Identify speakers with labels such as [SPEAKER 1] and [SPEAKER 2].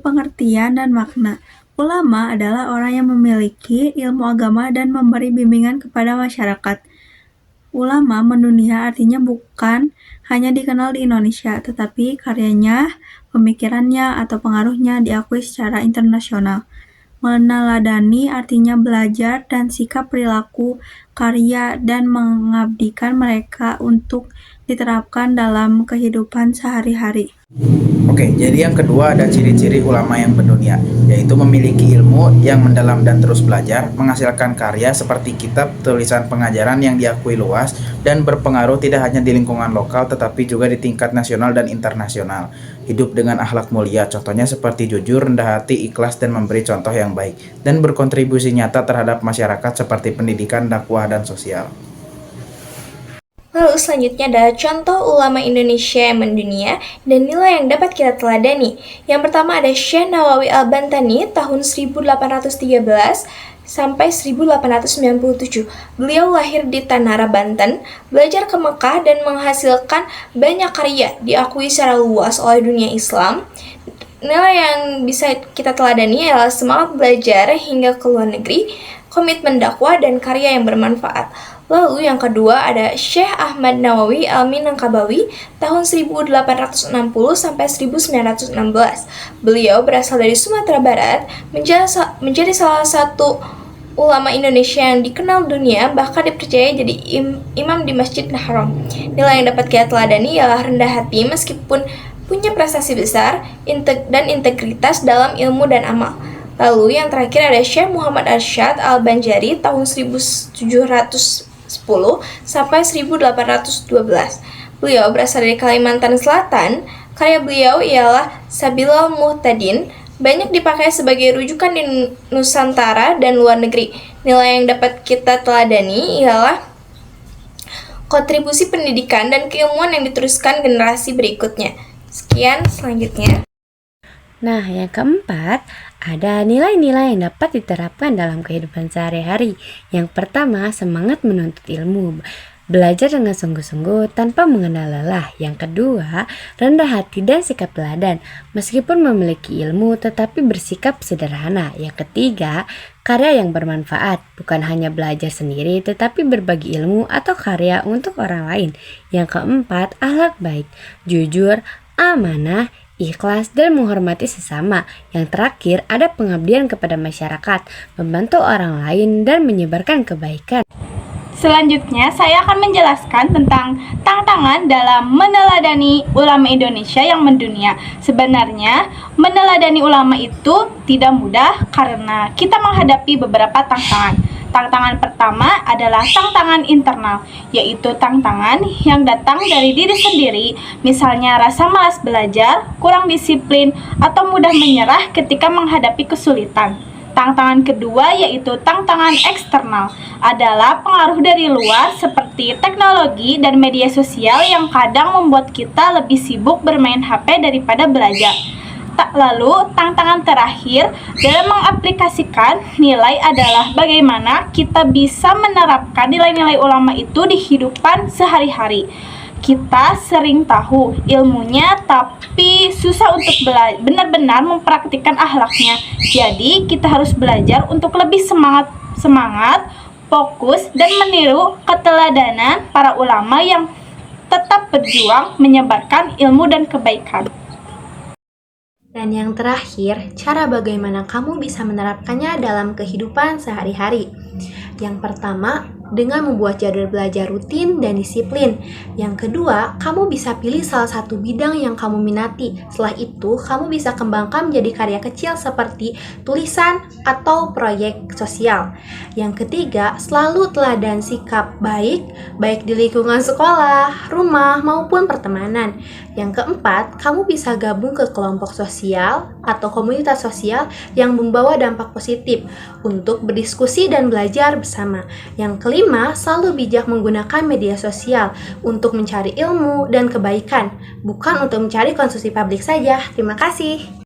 [SPEAKER 1] pengertian dan makna. Ulama adalah orang yang memiliki ilmu agama dan memberi bimbingan kepada masyarakat. Ulama mendunia artinya bukan hanya dikenal di Indonesia, tetapi karyanya, pemikirannya, atau pengaruhnya diakui secara internasional. Meneladani artinya belajar dan sikap perilaku, karya, dan mengabdikan mereka untuk diterapkan dalam kehidupan sehari-hari.
[SPEAKER 2] Oke, jadi yang kedua ada ciri-ciri ulama yang mendunia, yaitu memiliki ilmu yang mendalam dan terus belajar, menghasilkan karya seperti kitab, tulisan pengajaran yang diakui luas, dan berpengaruh tidak hanya di lingkungan lokal tetapi juga di tingkat nasional dan internasional. Hidup dengan akhlak mulia, contohnya seperti jujur, rendah hati, ikhlas, dan memberi contoh yang baik, dan berkontribusi nyata terhadap masyarakat seperti pendidikan, dakwah, dan sosial.
[SPEAKER 3] Lalu selanjutnya adalah contoh ulama Indonesia yang mendunia dan nilai yang dapat kita teladani. Yang pertama ada Syekh Nawawi Al-Bantani tahun 1813 sampai 1897. Beliau lahir di Tanara, Banten, belajar ke Mekah dan menghasilkan banyak karya diakui secara luas oleh dunia Islam. Nilai yang bisa kita teladani adalah semangat belajar hingga ke luar negeri, komitmen dakwah, dan karya yang bermanfaat. Lalu yang kedua ada Syekh Ahmad Nawawi Al-Minangkabawi tahun 1860 sampai 1916. Beliau berasal dari Sumatera Barat, menjadi salah satu ulama Indonesia yang dikenal dunia, bahkan dipercaya jadi imam di Masjidil Haram. Nilai yang dapat kita teladani ialah rendah hati meskipun punya prestasi besar dan integritas dalam ilmu dan amal. Lalu yang terakhir ada Syekh Muhammad Arsyad Al-Banjari tahun 1710 sampai 1812. Beliau berasal dari Kalimantan Selatan. Karya beliau ialah Sabilul Muhtadin, banyak dipakai sebagai rujukan di Nusantara dan luar negeri. Nilai yang dapat kita teladani ialah kontribusi pendidikan dan keilmuan yang diteruskan generasi berikutnya. Sekian, selanjutnya.
[SPEAKER 4] Nah, yang keempat, ada nilai-nilai yang dapat diterapkan dalam kehidupan sehari-hari. Yang pertama, semangat menuntut ilmu. Belajar dengan sungguh-sungguh tanpa mengenal lelah. Yang kedua, rendah hati dan sikap teladan. Meskipun memiliki ilmu tetapi bersikap sederhana. Yang ketiga, karya yang bermanfaat. Bukan hanya belajar sendiri tetapi berbagi ilmu atau karya untuk orang lain. Yang keempat, akhlak baik. Jujur, amanah, ikhlas, dan menghormati sesama. Yang terakhir, ada pengabdian kepada masyarakat, membantu orang lain, dan menyebarkan kebaikan.
[SPEAKER 5] Selanjutnya, saya akan menjelaskan tentang tantangan dalam meneladani ulama Indonesia yang mendunia. Sebenarnya, meneladani ulama itu tidak mudah karena kita menghadapi beberapa tantangan. Tantangan pertama adalah tantangan internal, yaitu tantangan yang datang dari diri sendiri, misalnya rasa malas belajar, kurang disiplin, atau mudah menyerah ketika menghadapi kesulitan. Tantangan kedua yaitu tantangan eksternal, adalah pengaruh dari luar seperti teknologi dan media sosial yang kadang membuat kita lebih sibuk bermain HP daripada belajar. Lalu, tantangan terakhir dalam mengaplikasikan nilai adalah bagaimana kita bisa menerapkan nilai-nilai ulama itu di kehidupan sehari-hari. Kita sering tahu ilmunya, tapi susah untuk benar-benar mempraktikkan akhlaknya. Jadi, kita harus belajar untuk lebih semangat, fokus, dan meniru keteladanan para ulama yang tetap berjuang menyebarkan ilmu dan kebaikan.
[SPEAKER 3] Dan yang terakhir, cara bagaimana kamu bisa menerapkannya dalam kehidupan sehari-hari. Yang pertama, dengan membuat jadwal belajar rutin dan disiplin. Yang kedua, kamu bisa pilih salah satu bidang yang kamu minati. Setelah itu, kamu bisa kembangkan menjadi karya kecil seperti tulisan atau proyek sosial. Yang ketiga, selalu teladan sikap baik di lingkungan sekolah, rumah, maupun pertemanan. Yang keempat, kamu bisa gabung ke kelompok sosial atau komunitas sosial yang membawa dampak positif untuk berdiskusi dan belajar bersama. Yang kelima, selalu bijak menggunakan media sosial untuk mencari ilmu dan kebaikan, bukan untuk mencari konsumsi publik saja. Terima kasih.